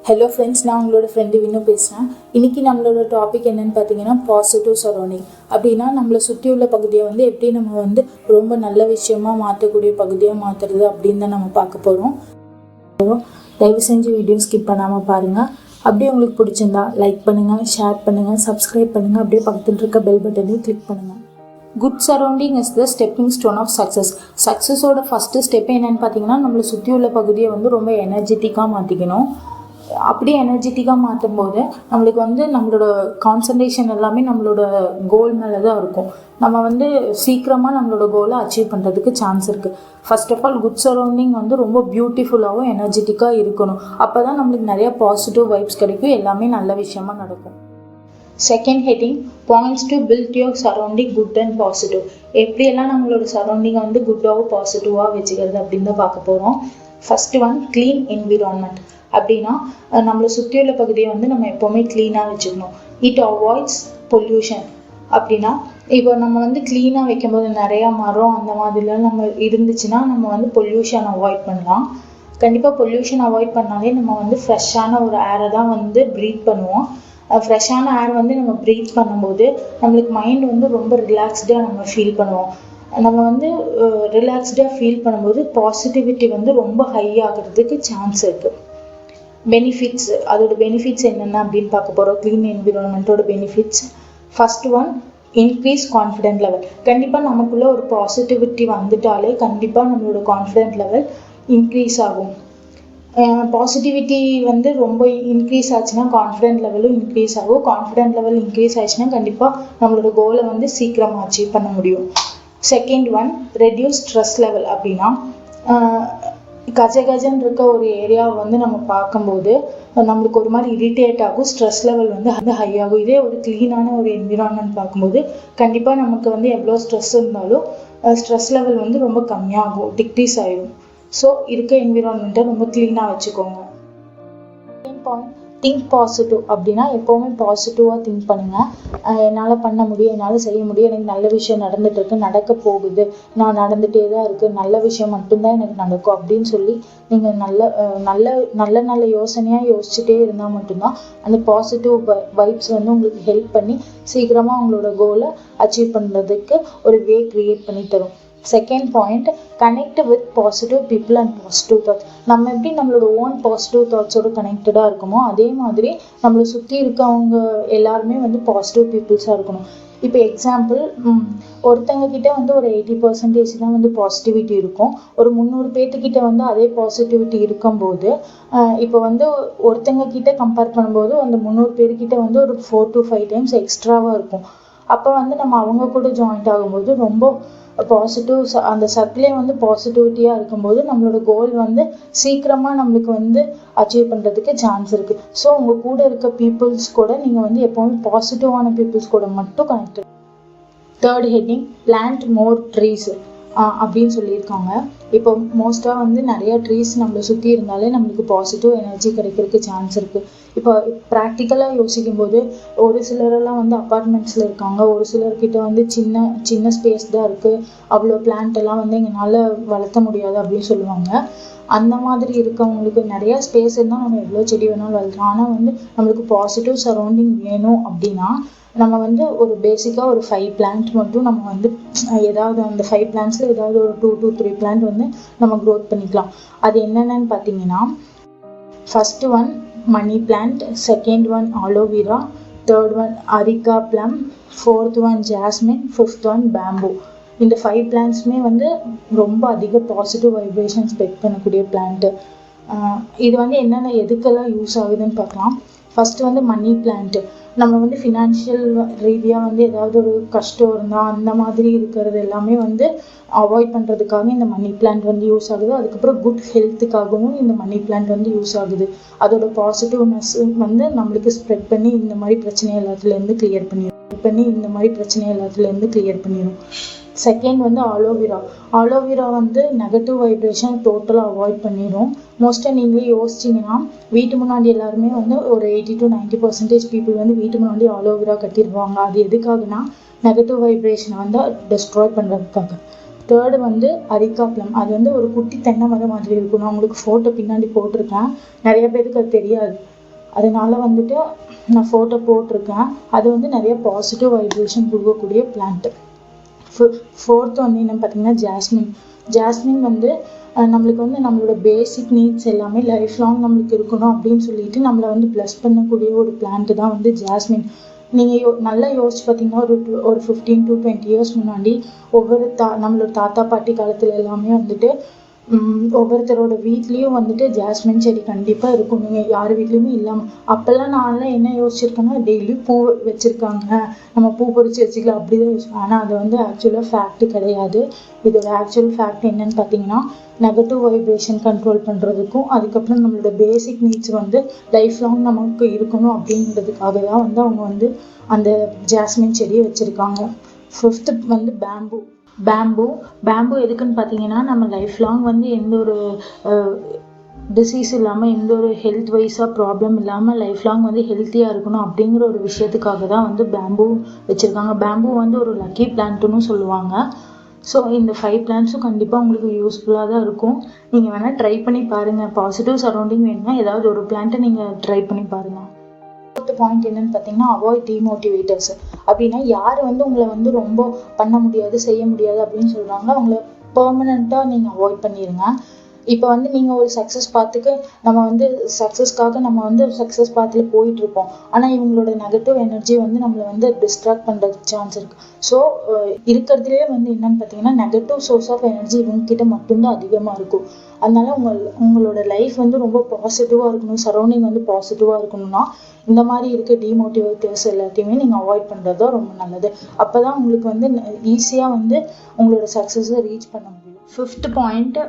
Hello friends, நான் உங்களோட friend Vinu பேசுகிறேன். இன்றைக்கி நம்மளோட டாபிக் என்னென்னு பார்த்தீங்கன்னா பாசிட்டிவ் சரௌண்டிங். அப்படின்னா நம்மளை சுற்றி உள்ள பகுதியை எப்படி நம்ம ரொம்ப நல்ல விஷயமா மாற்றக்கூடிய பகுதியாக மாற்றுறது அப்படின்னு தான் நம்ம பார்க்க போகிறோம். தயவு செஞ்சு வீடியோ ஸ்கிப் பண்ணாமல் பாருங்கள். அப்படியே உங்களுக்கு பிடிச்சிருந்தா லைக் பண்ணுங்கள், ஷேர் பண்ணுங்கள், சப்ஸ்கிரைப் பண்ணுங்கள். அப்படியே பக்கத்தில் இருக்க பெல் பட்டனையும் கிளிக் பண்ணுங்கள். Good surrounding is the stepping stone of success. சக்ஸஸோட ஃபஸ்ட்டு ஸ்டெப் என்னென்னு பார்த்தீங்கன்னா நம்மளை சுற்றி உள்ள பகுதியை ரொம்ப எனர்ஜெட்டிக்காக மாற்றிக்கணும். அப்படி எனர்ஜெட்டிக்காக மாற்றும் போது நம்மளுக்கு நம்மளோட கான்சன்ட்ரேஷன் எல்லாமே நம்மளோட கோல் மேலே தான் இருக்கும். நம்ம சீக்கிரமாக நம்மளோட கோலை அச்சீவ் பண்ணுறதுக்கு சான்ஸ் இருக்குது. First of all good surrounding ரொம்ப பியூட்டிஃபுல்லாகவும் எனர்ஜெட்டிக்காக இருக்கணும். அப்போ தான் நம்மளுக்கு நிறையா பாசிட்டிவ் வைப்ஸ் கிடைக்கும், எல்லாமே நல்ல விஷயமா நடக்கும். Second heading points to build your surrounding good and positive. எப்படியெல்லாம் நம்மளோட சரௌண்டிங்கை குட்டாகவும் பாசிட்டிவாக வச்சுக்கிறது அப்படின்னு தான் பார்க்க போகிறோம். First one, clean environment. அப்படின்னா நம்மளை சுற்றியுள்ள பகுதியை நம்ம எப்போவுமே க்ளீனாக வச்சுக்கணும். It avoids pollution. அப்படின்னா இப்போ நம்ம க்ளீனாக வைக்கும்போது நிறையா மரம் அந்த மாதிரிலாம் நம்ம இருந்துச்சுன்னா நம்ம பொல்யூஷன் அவாய்ட் பண்ணலாம். கண்டிப்பாக பொல்யூஷன் அவாய்ட் பண்ணாலே நம்ம ஃப்ரெஷ்ஷான ஒரு ஏரை தான் ப்ரீத் பண்ணுவோம். ஃப்ரெஷ்ஷான ஏர் நம்ம ப்ரீத் பண்ணும்போது நம்மளுக்கு மைண்ட் ரொம்ப ரிலாக்ஸ்டாக நம்ம ஃபீல் பண்ணுவோம். நம்ம ரிலாக்ஸ்டாக ஃபீல் பண்ணும்போது பாசிட்டிவிட்டி ரொம்ப ஹை ஆகிறதுக்கு சான்ஸ் இருக்குது. பெனிஃபிட்ஸ், அதோட பெனிஃபிட்ஸ் என்னென்ன அப்படின்னு பார்க்க போகிறோம். க்ளீன் என்விரான்மெண்ட்டோட benefits. First one, increase confident level. கண்டிப்பாக நமக்குள்ள ஒரு பாசிட்டிவிட்டி வந்துட்டாலே கண்டிப்பாக நம்மளோட கான்ஃபிடென்ட் லெவல் இன்க்ரீஸ் ஆகும். பாசிட்டிவிட்டி ரொம்ப இன்க்ரீஸ் ஆச்சுன்னா கான்ஃபிடென்ட் லெவலும் இன்க்ரீஸ் ஆகும். கான்ஃபிடென்ட் லெவல் இன்க்ரீஸ் ஆச்சுன்னா கண்டிப்பாக நம்மளோட கோலை சீக்கிரமாக அச்சீவ் பண்ண முடியும். Second one, reduce stress level. அப்படின்னா கஜகஜன்னு இருக்க ஒரு ஏரியாவை நம்ம பார்க்கும்போது நம்மளுக்கு ஒரு மாதிரி இரிட்டேட் ஆகும், ஸ்ட்ரெஸ் லெவல் ஹை ஆகும். இதே ஒரு க்ளீனான ஒரு என்விரான்மெண்ட் பார்க்கும்போது கண்டிப்பாக நமக்கு எவ்வளோ ஸ்ட்ரெஸ் இருந்தாலும் ஸ்ட்ரெஸ் லெவல் ரொம்ப கம்மியாகும், டிக்ரீஸ் ஆகிடும். ஸோ இருக்க என்விரான்மெண்ட்டை ரொம்ப க்ளீனாக வச்சுக்கோங்க. Second point, think positive. அப்படின்னா எப்போவுமே பாசிட்டிவாக திங்க் பண்ணுங்கள். என்னால் பண்ண முடியும், என்னால் செய்ய முடியும், எனக்கு நல்ல விஷயம் நடந்துட்டு இருக்கு, நடக்க போகுது, நான் நடந்துகிட்டே தான் இருக்குது, நல்ல விஷயம் மட்டும்தான் எனக்கு நடக்கும் அப்படின்னு சொல்லி நீங்கள் நல்ல யோசனையாக யோசிச்சுட்டே இருந்தால் மட்டும்தான் அந்த பாசிட்டிவ் வைப்ஸ் உங்களுக்கு ஹெல்ப் பண்ணி சீக்கிரமாக உங்களோட கோலை அச்சீவ் பண்ணுறதுக்கு ஒரு வே க்ரியேட் பண்ணி தரும். Second point, connect with positive people and positive thoughts. நம்ம எப்படி நம்மளோட ஓன் பாசிட்டிவ் தாட்ஸோட கனெக்டடாக இருக்குமோ அதே மாதிரி நம்மளை சுற்றி இருக்கவங்க எல்லாருமே பாசிட்டிவ் பீப்புள்ஸாக இருக்கணும். இப்போ எக்ஸாம்பிள், ஒருத்தங்க கிட்ட ஒரு 80% தான் பாசிட்டிவிட்டி இருக்கும். ஒரு 300 பேர்த்துக்கிட்ட அதே பாசிட்டிவிட்டி இருக்கும்போது இப்போ ஒருத்தங்க கிட்ட கம்பேர் பண்ணும்போது அந்த 300 பேர்கிட்ட ஒரு 4 to 5 times எக்ஸ்ட்ராவாக இருக்கும். அப்போ நம்ம அவங்க கூட ஜாயிண்ட் ஆகும்போது ரொம்ப பாசிட்டிவ், அந்த சர்க்கிளே பாசிட்டிவிட்டியாக இருக்கும்போது நம்மளோட கோல் சீக்கிரமாக நம்மளுக்கு அச்சீவ் பண்ணுறதுக்கு சான்ஸ் இருக்குது. ஸோ உங்கள் கூட இருக்க பீப்புள்ஸ் கூட நீங்கள் எப்போவுமே பாசிட்டிவான பீப்புள்ஸ் கூட மட்டும் கனெக்ட். தேர்ட் ஹெட்டிங், பிளான்ட் மோர் ட்ரீஸ் அப்படின்னு சொல்லியிருக்காங்க. இப்போ மோஸ்ட்டாக நிறைய ட்ரீஸ் நம்மளை சுற்றி இருந்தாலே நம்மளுக்கு பாசிட்டிவ் எனர்ஜி கிடைக்கிறதுக்கு சான்ஸ் இருக்குது. இப்போ ப்ராக்டிக்கலாக யோசிக்கும் போது ஒரு சிலரெல்லாம் அப்பார்ட்மெண்ட்ஸில் இருக்காங்க, ஒரு சிலர்கிட்ட சின்ன ஸ்பேஸ் தான் இருக்குது, அவ்வளோ பிளான்ட் எல்லாம் எங்களால் வளர்த்த முடியாது அப்படின்னு சொல்லுவாங்க. அந்த மாதிரி இருக்கவங்களுக்கு நிறையா ஸ்பேஸ் இருந்தால் நம்ம எவ்வளோ செடி வேணாலும் வளர்க்கலாம். ஆனால் நம்மளுக்கு பாசிட்டிவ் சரௌண்டிங் வேணும் அப்படின்னா நம்ம ஒரு பேசிக்காக ஒரு 5 பிளான்ட் மட்டும் நம்ம ஏதாவது அந்த 5 பிளான்ட்ஸில் ஏதாவது ஒரு 2 to 3 பிளான்ட் நம்ம க்ரோத் பண்ணிக்கலாம். அது என்னென்னு பார்த்தீங்கன்னா, first one money plant, second one aloe vera, third one areca palm, fourth one jasmine, fifth one bamboo. இந்த 5 பிளான்ட்ஸுமே ரொம்ப அதிக பாசிட்டிவ் வைப்ரேஷன் ஸ்ப்ரெட் பண்ணக்கூடிய பிளான்ட்டு. இது என்னென்ன எதுக்கெல்லாம் யூஸ் ஆகுதுன்னு பார்க்கலாம். First money plant. நம்ம ஃபினான்ஷியல் ரீதியாக ஏதாவது ஒரு கஷ்டம் இருந்தால் அந்த மாதிரி இருக்கிறது எல்லாமே அவாய்ட் பண்ணுறதுக்காக இந்த மணி பிளான்ட் யூஸ் ஆகுது. அதுக்கப்புறம் குட் ஹெல்த்துக்காகவும் இந்த மணி பிளான்ட் யூஸ் ஆகுது. அதோட பாசிட்டிவ்னஸ் நம்மளுக்கு ஸ்ப்ரெட் பண்ணி இந்த மாதிரி பிரச்சனை எல்லாத்துலேருந்து கிளியர் பண்ணிடும். Second aloe vera. Aloe vera negative vibration டோட்டலாக அவாய்ட் பண்ணிடும். மோஸ்ட்டாக நீங்களே யோசிச்சிங்கன்னா வீட்டு முன்னாடி எல்லாருமே ஒரு 80 to 90% பீப்புள் வீட்டு முன்னாடி ஆலோவேரா கட்டிடுவாங்க. அது எதுக்காகனா நெகட்டிவ் வைப்ரேஷனை டெஸ்ட்ராய் பண்ணுறதுக்காக. Third areca plum. அது ஒரு குட்டி தென்னை மரம் மாதிரி இருக்கும். நான் உங்களுக்கு ஃபோட்டோ பின்னாடி போட்டிருக்கேன். நிறைய பேருக்கு அது தெரியாது. அதனால வந்துட்டு நான் ஃபோட்டோ போட்டிருக்கேன். அது வந்து நிறைய பாசிட்டிவ் வைப்ரேஷன் கொடுக்கக்கூடிய பிளான்ட்டு. ஃபோர்த்து வந்து என்னன்னு பார்த்தீங்கன்னா ஜாஸ்மின் வந்து நம்மளுக்கு வந்து நம்மளோட பேசிக் நீட்ஸ் எல்லாமே லைஃப் லாங் நம்மளுக்கு இருக்கணும் அப்படின்னு சொல்லிட்டு நம்மளை வந்து ப்ளஸ் பண்ணக்கூடிய ஒரு பிளான்ட்டு தான் வந்து ஜாஸ்மின். நீங்கள் நல்லா யோசிச்சு பார்த்தீங்கன்னா ஒரு 15 to 20 இயர்ஸ் முன்னாடி நம்மளோட தாத்தா பாட்டி காலத்துல எல்லாமே வந்துட்டு ஒவ்வொருத்தரோட வீட்லேயும் வந்துட்டு ஜாஸ்மின் செடி கண்டிப்பாக இருக்கும். நீங்கள் யார் வீட்லேயுமே இல்லாமல் அப்போல்லாம் நான்லாம் என்ன யோசிச்சிருக்கேன்னா டெய்லியும் பூ வச்சுருக்காங்க, நம்ம பூ பறித்து வச்சுக்கலாம் அப்படிதான் யோசிச்சோம். ஆனால் அது வந்து ஆக்சுவலாக ஃபேக்ட்டு கிடையாது. இதோட ஆக்சுவல் ஃபேக்ட் என்னன்னு பார்த்தீங்கன்னா நெகட்டிவ் வைப்ரேஷன் கண்ட்ரோல் பண்ணுறதுக்கும் அதுக்கப்புறம் நம்மளோட பேசிக் நீட்ஸ் வந்து லைஃப் லாங் நமக்கு இருக்கணும் அப்படின்றதுக்காக தான் வந்து அவங்க வந்து அந்த ஜாஸ்மின் செடியை வச்சுருக்காங்க. 5th வந்து பேம்பு எதுக்குன்னு பார்த்தீங்கன்னா நம்ம லைஃப் லாங் வந்து எந்த ஒரு டிசீஸ் இல்லாமல் எந்த ஒரு ஹெல்த் வைஸாக ப்ராப்ளம் இல்லாமல் லைஃப் லாங் வந்து ஹெல்த்தியாக இருக்கணும் அப்படிங்கிற ஒரு விஷயத்துக்காக தான் வந்து பேம்பு வச்சுருக்காங்க. பேம்பு வந்து ஒரு லக்கி பிளான்ட்டுன்னு சொல்லுவாங்க. ஸோ இந்த 5 பிளான்ஸும் கண்டிப்பாக உங்களுக்கு யூஸ்ஃபுல்லாக தான் இருக்கும். நீங்கள் வேணால் ட்ரை பண்ணி பாருங்கள். பாசிட்டிவ் சரௌண்டிங் வேணும்னா ஏதாவது ஒரு பிளான்ட்டை நீங்கள் ட்ரை பண்ணி பாருங்கள். பாயிண்ட் என்னன்னு பார்த்தீங்கன்னா அவாய்ட் டிமோட்டிவேட்டர்ஸ். அப்படின்னா யார் வந்து உங்களை வந்து ரொம்ப பண்ண முடியாது செய்ய முடியாது அப்படின்னு சொல்கிறாங்களோ அவங்கள பெர்மனண்ட்டாக நீங்கள் அவாய்ட் பண்ணிடுங்க. இப்போ வந்து நீங்கள் ஒரு சக்ஸஸ் பாத்துக்கு நம்ம வந்து சக்ஸஸ்க்காக நம்ம வந்து சக்ஸஸ் பாத்தில் போயிட்டுருப்போம். ஆனால் இவங்களோட நெகட்டிவ் எனர்ஜி வந்து நம்மளை வந்து டிஸ்ட்ராக்ட் பண்ணுறதுக்கு சான்ஸ் இருக்குது. ஸோ இருக்கிறதுலே வந்து என்னன்னு பார்த்தீங்கன்னா நெகட்டிவ் சோர்ஸ் ஆஃப் எனர்ஜி இவங்ககிட்ட மட்டும்தான் அதிகமாக இருக்கும். அதனால உங்களோட லைஃப் வந்து ரொம்ப பாசிட்டிவாக இருக்கணும், சரௌண்டிங் வந்து பாசிட்டிவாக இருக்கணும்னா இந்த மாதிரி இருக்க டிமோட்டிவேட்டர்ஸ் எல்லாத்தையுமே நீங்கள் அவாய்ட் பண்ணுறது தான் ரொம்ப நல்லது. அப்போ தான் உங்களுக்கு வந்து ஈஸியாக வந்து உங்களோட சக்ஸஸை ரீச் பண்ண முடியும். 5th பாயிண்ட்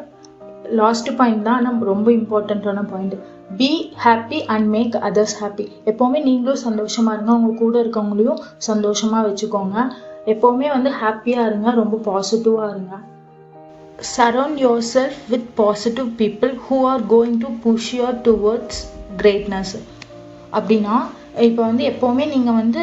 லாஸ்ட் பாயிண்ட் தான், ஆனால் ரொம்ப இம்பார்ட்டண்ட்டான point. Be happy and make others happy. எப்போவுமே நீங்களும் சந்தோஷமாக இருங்க, உங்க கூட இருக்கவங்களையும் சந்தோஷமாக வச்சுக்கோங்க. எப்போவுமே வந்து ஹாப்பியாக இருங்க, ரொம்ப பாசிட்டிவாக இருங்க. Surround yourself with positive people who are going to push your towards greatness. அப்படின்னா இப்போ வந்து எப்போவுமே நீங்கள் வந்து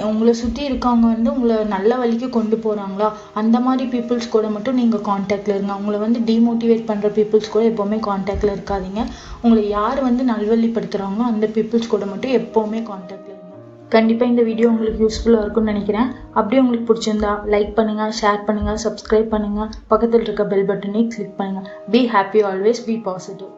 உங்களை சுற்றி இருக்கவங்க வந்து உங்களை நல்ல வழிக்கு கொண்டு போகிறாங்களா அந்த மாதிரி பீப்புள்ஸ் கூட மட்டும் நீங்கள் காண்டாக்டில் இருங்க. உங்களை வந்து டிமோட்டிவேட் பண்ணுற பீப்புள்ஸ் கூட எப்போவுமே காண்டாக்டில் இருக்காதீங்க. உங்களை யார் வந்து நல்வழிப்படுத்துகிறாங்களோ அந்த பீப்புள்ஸ் கூட மட்டும் எப்போவுமே காண்டாக்டில் இருங்க. கண்டிப்பாக இந்த வீடியோ உங்களுக்கு யூஸ்ஃபுல்லாக இருக்கும்னு நினைக்கிறேன். அப்படியே உங்களுக்கு பிடிச்சிருந்தா லைக் பண்ணுங்கள், ஷேர் பண்ணுங்கள், சப்ஸ்கிரைப் பண்ணுங்கள், பக்கத்தில் இருக்க பெல் பட்டனை கிளிக் பண்ணுங்கள். Be happy, always be positive.